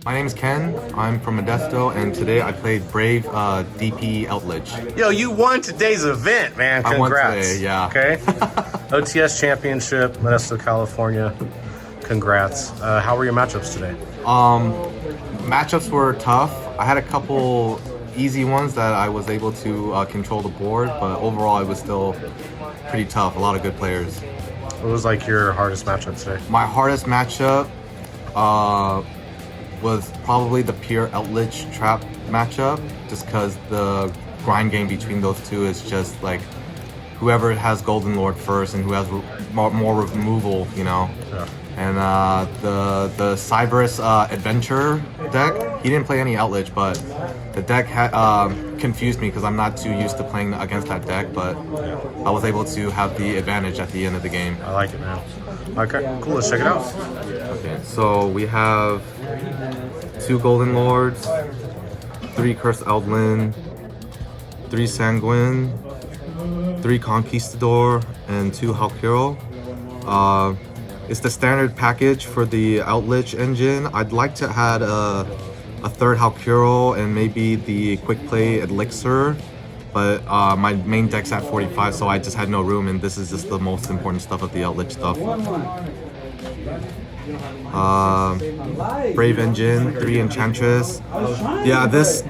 My name is Ken. I'm from Modesto, and today I played Brave DPE Eldlich. Yo, you won today's event, man. I won Congrats. today, yeah. Okay. OTS Championship, Modesto, California. Congrats. How were your matchups today? Matchups were tough. I had a couple easy ones that I was able to control the board, but overall it was still pretty tough. A lot of good players. What was like your hardest matchup today? My hardest matchup was probably the pure Eldlich trap matchup, just because the grind game between those two is just like whoever has Golden Lord first and who has more removal, you know. Yeah. And the Cyberus Adventure deck, he didn't play any Eldlich, but the deck confused me because I'm not too used to playing against that deck, but I was able to have the advantage at the end of the game. I like it, man. Okay, cool. Let's check it out. Okay, so we have 2 Golden Lords, 3 Cursed Eldlin, 3 Sanguine, 3 Conquistador, and 2 Halkiro. It's the standard package for the Eldlich engine. I'd like to add a 3rd Halkiro and maybe the Quick Play Elixir, but my main deck's at 45, so I just had no room, and this is just the most important stuff of the Eldlich stuff. Brave engine, 3 Enchantress. Yeah, this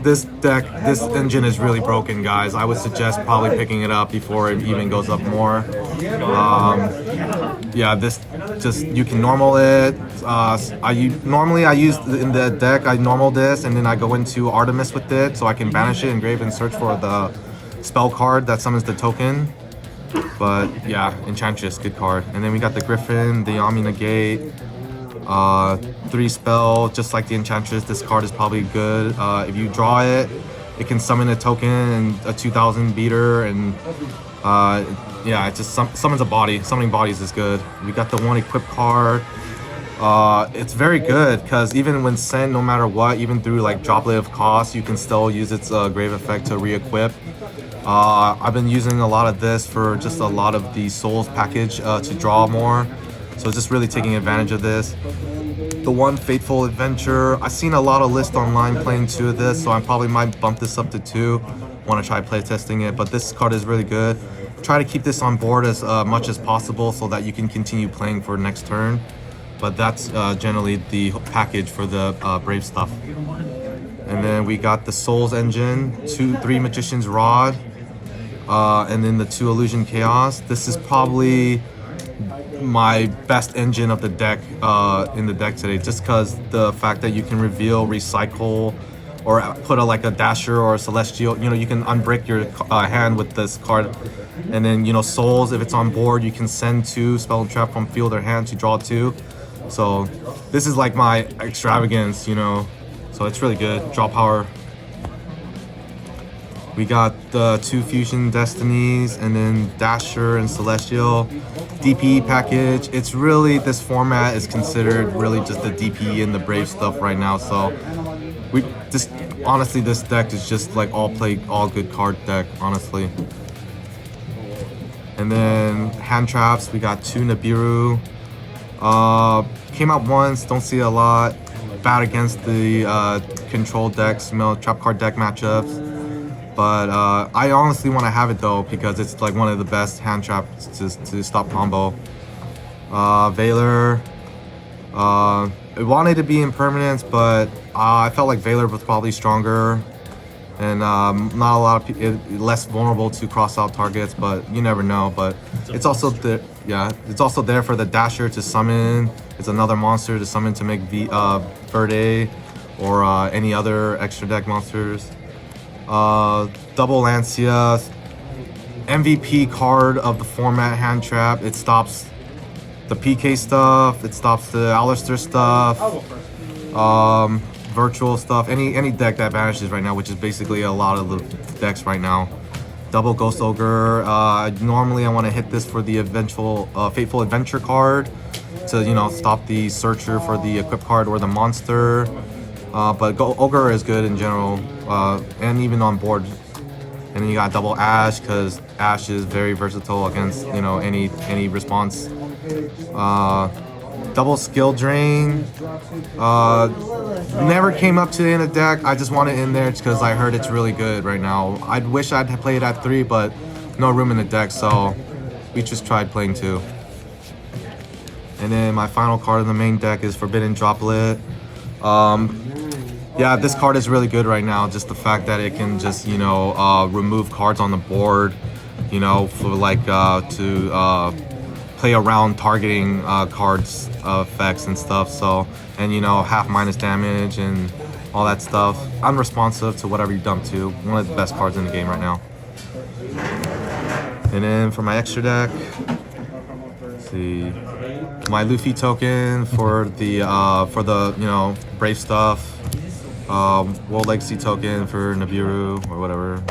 engine is really broken, guys. I would suggest probably picking it up before it even goes up more. Yeah, this just, you can normal it. Normally I use in the deck, I normal this and then I go into Artemis with it so I can banish it, engrave, and search for the spell card that summons the token. But yeah, Enchantress, good card. And then we got the Griffin, the Yami Negate, 3 spell, just like the Enchantress. This card is probably good. If you draw it, it can summon a token and a 2000 beater, and yeah, it just summons a body. Summoning bodies is good. We got the 1 equip card. It's very good because even when sent, no matter what, even through like Droplet of cost, you can still use its grave effect to re-equip. I've been using a lot of this for just a lot of the Souls package to draw more. So just really taking advantage of this. The 1 Fateful Adventure, I've seen a lot of lists online playing 2 of this, so I probably might bump this up to 2. Want to try play testing it, but this card is really good. Try to keep this on board as much as possible so that you can continue playing for next turn. But that's generally the package for the Brave stuff. And then we got the Souls engine, 3 Magician's Rod, and then the 2 Illusion Chaos. This is probably my best engine of the deck in the deck today, just because the fact that you can reveal, recycle, or put like a Dasher or a Celestial, you know, you can unbrick your hand with this card. And then, you know, Souls, if it's on board, you can send 2 Spell and Trap from field or hand to draw 2. So this is like my extravagance, you know, so it's really good. Draw power. We got the 2 Fusion Destinies, and then Dasher and Celestial. DPE package. It's really, this format is considered really just the DPE and the Brave stuff right now. So we just, honestly, this deck is just like all good card deck, honestly. And then hand traps, we got 2 Nibiru. Came out once, don't see a lot. Bad against the control decks, trap card deck matchups. But I honestly want to have it though, because it's like one of the best hand traps to stop combo. Valor. It wanted to be impermanence, but I felt like Valor was probably stronger. And not a lot of people, less vulnerable to cross-out targets, but you never know. But it's also it's also there for the Dasher to summon. It's another monster to summon to make Verde or any other extra deck monsters. Double Lancia, MVP card of the format hand trap. It stops the PK stuff. It stops the Alistair stuff. Virtual stuff, any deck that vanishes right now, which is basically a lot of the decks right now. Double Ghost Ogre. Normally I want to hit this for the eventual Fateful Adventure card to, you know, stop the Searcher for the equip card or the monster. But Ogre is good in general, and even on board. And then you got double Ash, because Ash is very versatile against, you know, any response. double skill drain. Never came up today in the deck. I just want it in there because I heard it's really good right now. I wish I'd played at 3, but no room in the deck, so we just tried playing 2. And then my final card in the main deck is Forbidden Droplet. Yeah, this card is really good right now. Just the fact that it can just, you know, remove cards on the board, you know, for like to play around targeting cards effects and stuff. So, and you know, half minus damage and all that stuff. Unresponsive to whatever you dump to. One of the best cards in the game right now. And then for my extra deck, let's see, my Luffy token for the you know, Brave stuff. World Legacy token for Nibiru or whatever.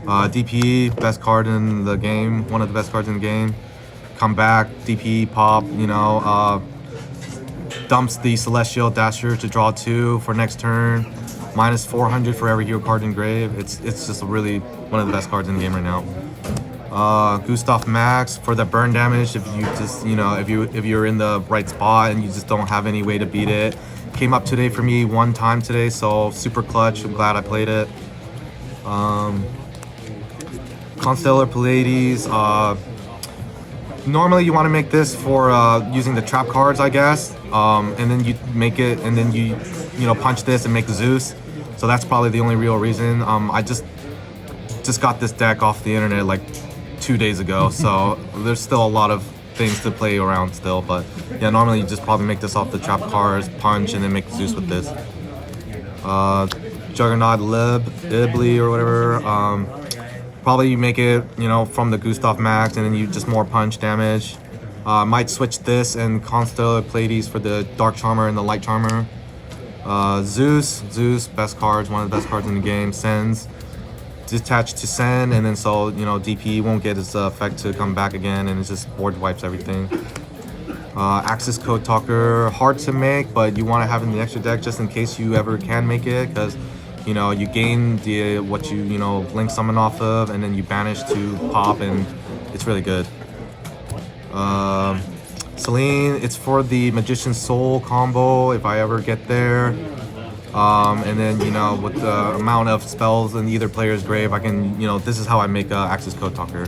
DPE, best card in the game, one of the best cards in the game. Come back, DPE pop, you know, dumps the Celestial Dasher to draw 2 for next turn. Minus 400 for every hero card in grave. It's just really one of the best cards in the game right now. Gustav Max for the burn damage if you just, you know, if you're in the right spot and you just don't have any way to beat it. Came up today for me 1 time today, so super clutch. I'm glad I played it. Constellar Pleiades. Normally you want to make this for using the trap cards, I guess. And then you make it, and then you know, punch this and make Zeus. So that's probably the only real reason. I just got this deck off the internet like 2 days ago, so there's still a lot of things to play around still, but yeah, normally you just probably make this off the trap cards, punch, and then make Zeus with this. Juggernaut Ibli or whatever. Probably you make it, you know, from the Gustav Max, and then you just more punch damage. Might switch this and Constellar Pleiades for the Dark Charmer and the Light Charmer. Zeus, best cards, one of the best cards in the game. Sends. Detached to send, and then so, you know, DP won't get its effect to come back again, and it just board wipes everything. Access Code Talker, hard to make, but you want to have in the extra deck just in case you ever can make it, because, you know, you gain the what you know, link summon off of, and then you banish to pop, and it's really good. Celine, it's for the Magician's Soul combo if I ever get there. And then, you know, with the amount of spells in either player's grave, I can, you know, this is how I make Access Code Talker.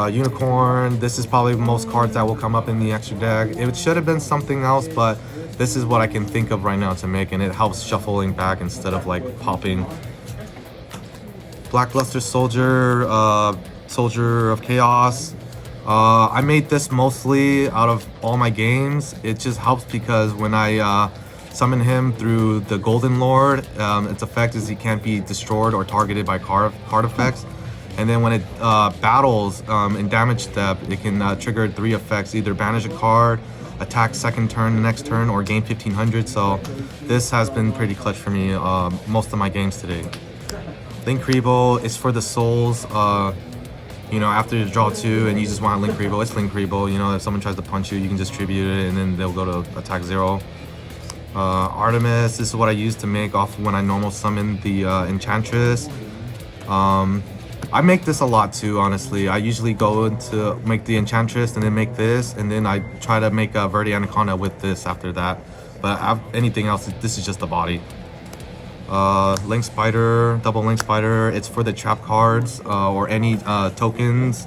Unicorn, this is probably most cards that will come up in the extra deck. It should have been something else, but this is what I can think of right now to make, and it helps shuffling back instead of like popping. Blackluster Soldier, Soldier of Chaos. I made this mostly out of all my games. It just helps because when I summon him through the Golden Lord, its effect is he can't be destroyed or targeted by card effects. And then when it battles in damage step, it can trigger 3 effects, either banish a card, attack second turn, the next turn, or gain 1500. So this has been pretty clutch for me most of my games today. Link Revo is for the souls. You know, after you draw 2 and you just want Link Revo, it's Link Revo. You know, if someone tries to punch you, you can just tribute it and then they'll go to attack 0. Artemis, this is what I use to make off when I normal summon the Enchantress. I make this a lot too, honestly. I usually go into make the Enchantress and then make this, and then I try to make a Verde Anaconda with this after that. But anything else, this is just the body. Link Spider, double Link Spider, it's for the trap cards or any tokens.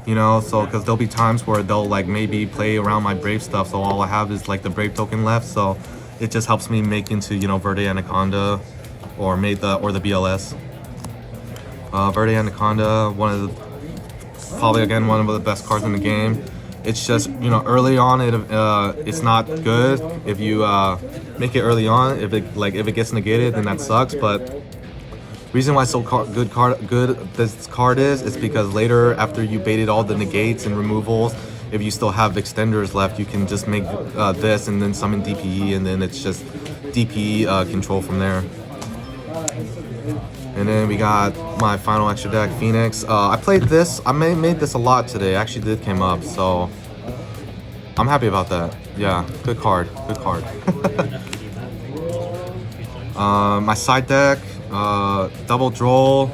You know, so because there'll be times where they'll like maybe play around my Brave stuff, so all I have is like the Brave token left, so it just helps me make into, you know, Verde Anaconda or the BLS. Verde Anaconda, probably again one of the best cards in the game. It's just, you know, early on it's not good if you make it early on. If it gets negated, then that sucks. But reason why so good this card is because later, after you baited all the negates and removals, if you still have extenders left, you can just make this and then summon DPE, and then it's just DPE control from there. And then we got my final extra deck, Phoenix. I played this. I made this a lot today. Actually did came up, so I'm happy about that. Yeah, good card. Good card. My side deck, double Droll.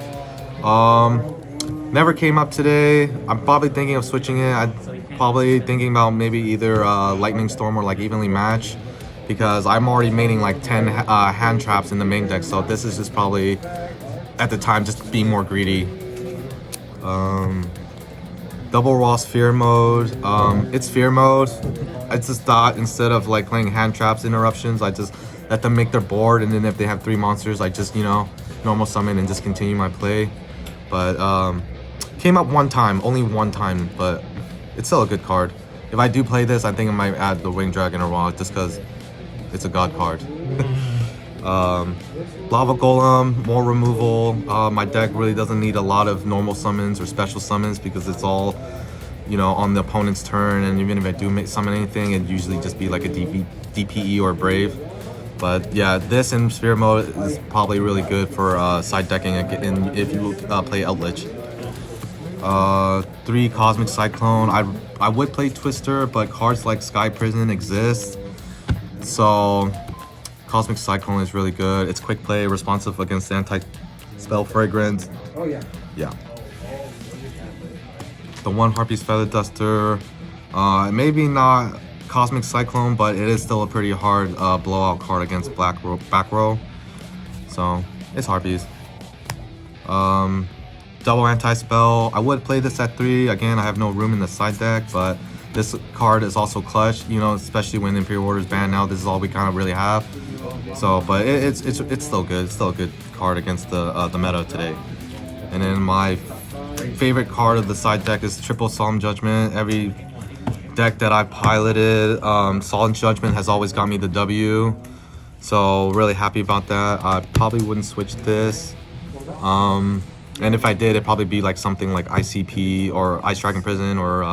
Never came up today. I'm probably thinking of switching it. I'd probably thinking about maybe either Lightning Storm or like Evenly Match, because I'm already maining like 10 hand traps in the main deck, so this is just probably at the time just being more greedy. Double raw sphere mode. It's sphere mode. I just thought instead of like playing hand traps interruptions, I just let them make their board, and then if they have 3 monsters, I just, you know, normal summon and just continue my play. But came up one time, only one time, but it's still a good card. If I do play this, I think I might add the Winged Dragon or Raw just because it's a god card. Lava Golem, more removal. My deck really doesn't need a lot of normal summons or special summons because it's all, you know, on the opponent's turn, and even if I do summon anything, it'd usually just be like a DPE or Brave. But yeah, this in Sphere mode is probably really good for side decking if you play Eldlich. 3 Cosmic Cyclone. I would play Twister, but cards like Sky Prison exist, so Cosmic Cyclone is really good. It's quick play, responsive against anti-spell fragrance. Oh yeah. Yeah. The 1 Harpy's Feather Duster. Maybe not Cosmic Cyclone, but it is still a pretty hard blowout card against back row. So it's Harpies. Double anti-spell. I would play this at 3. Again, I have no room in the side deck, but this card is also clutch, you know, especially when Imperial Order is banned now. This is all we kind of really have. So, but it's still good. It's still a good card against the meta today. And then my favorite card of the side deck is Triple Solemn Judgment. Every deck that I piloted, Solemn Judgment has always got me the W. So really happy about that. I probably wouldn't switch this. And if I did, it'd probably be like something like ICP or Ice Dragon Prison or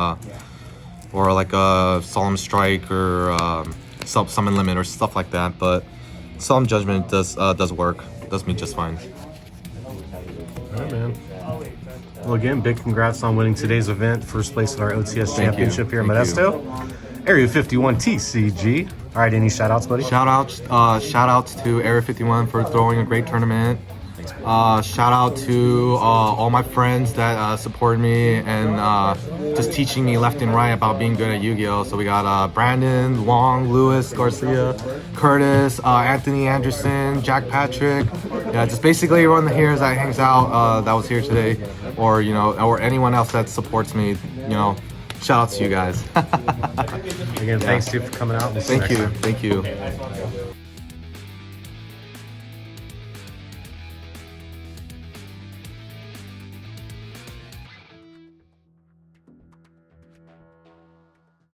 like a Solemn Strike or Summon Limit or stuff like that. But Solemn Judgment does work. Does me just fine. All right, man. Well, again, big congrats on winning today's event. First place in our OTS championship here in Modesto. Area 51 TCG. All right, any shout outs, buddy? Shout outs to Area 51 for throwing a great tournament. Shout out to all my friends that supported me and just teaching me left and right about being good at Yu-Gi-Oh! So we got Brandon, Wong, Lewis, Garcia, Curtis, Anthony Anderson, Jack Patrick. Yeah, just basically everyone here that hangs out that was here today, or you know, or anyone else that supports me. You know, shout out to you guys. Again, thanks to you for coming out. Thank you.